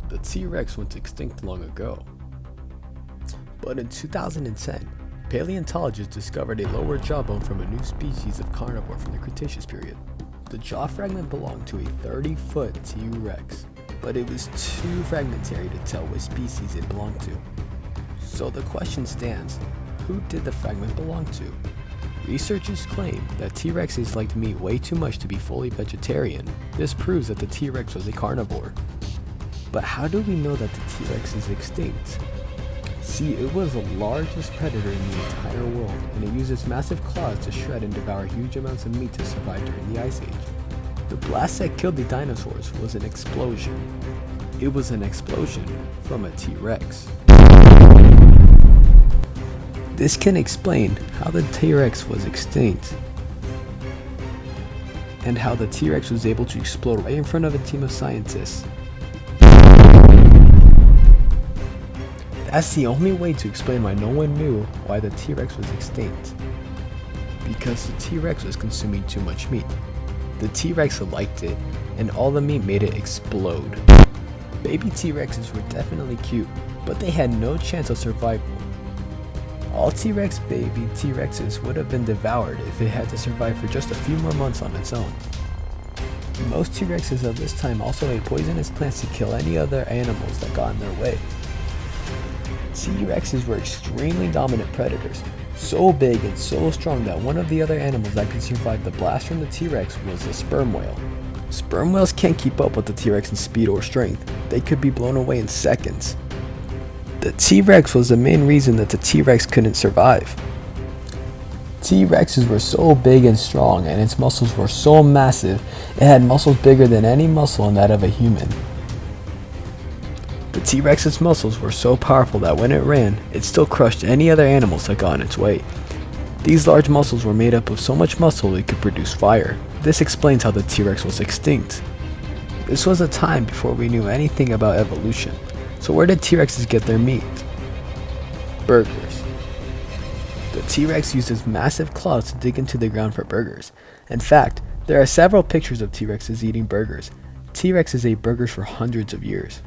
The T-Rex went extinct long ago. But in 2010, paleontologists discovered a lower jawbone from a new species of carnivore from the Cretaceous period. The jaw fragment belonged to a 30-foot T-Rex, but it was too fragmentary to tell which species it belonged to. So the question stands, who did the fragment belong to? Researchers claim that T-Rexes liked meat way too much to be fully vegetarian. This proves that the T-Rex was a carnivore. But how do we know that the T-Rex is extinct? See, it was the largest predator in the entire world, and it used its massive claws to shred and devour huge amounts of meat to survive during the Ice Age. The blast that killed the dinosaurs was an explosion. It was an explosion from a T-Rex. This can explain how the T-Rex was extinct, and how the T-Rex was able to explode right in front of a team of scientists. That's the only way to explain why no one knew why the T-Rex was extinct. Because the T-Rex was consuming too much meat. The T-Rex liked it, and all the meat made it explode. Baby T-Rexes were definitely cute, but they had no chance of survival. All T-Rex baby T-Rexes would have been devoured if it had to survive for just a few more months on its own. Most T-Rexes of this time also ate poisonous plants to kill any other animals that got in their way. T-Rexes were extremely dominant predators, so big and so strong that one of the other animals that could survive the blast from the T-Rex was the sperm whale. Sperm whales can't keep up with the T-Rex in speed or strength. They could be blown away in seconds. The T-Rex was the main reason that the T-Rex couldn't survive. T-Rexes were so big and strong, and its muscles were so massive, it had muscles bigger than any muscle in that of a human. The T-Rex's muscles were so powerful that when it ran, it still crushed any other animals that got in its way. These large muscles were made up of so much muscle it could produce fire. This explains how the T-Rex was extinct. This was a time before we knew anything about evolution. So where did T-Rexes get their meat? Burgers. The T-Rex used its massive claws to dig into the ground for burgers. In fact, there are several pictures of T-Rexes eating burgers. T-Rexes ate burgers for hundreds of years.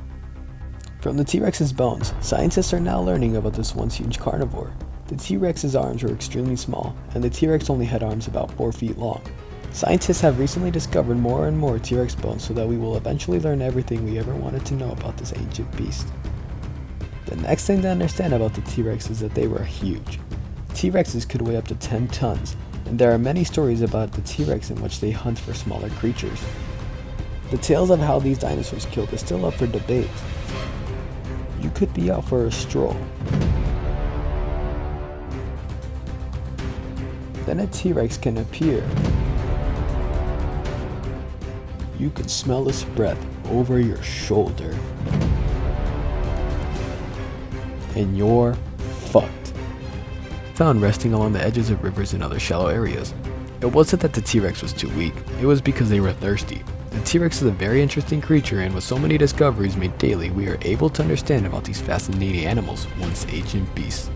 From the T-Rex's bones, scientists are now learning about this once huge carnivore. The T-Rex's arms were extremely small, and the T-Rex only had arms about 4 feet long. Scientists have recently discovered more and more T-Rex bones so that we will eventually learn everything we ever wanted to know about this ancient beast. The next thing to understand about the T-Rex is that they were huge. T-Rexes could weigh up to 10 tons, and there are many stories about the T-Rex in which they hunt for smaller creatures. The tales of how these dinosaurs killed is still up for debate. You could be out for a stroll. Then a T-Rex can appear. You could smell its breath over your shoulder. And you're fucked. Found resting along the edges of rivers and other shallow areas. It wasn't that the T-Rex was too weak, it was because they were thirsty. The T-Rex is a very interesting creature, and with so many discoveries made daily, we are able to understand about these fascinating animals, once ancient beasts.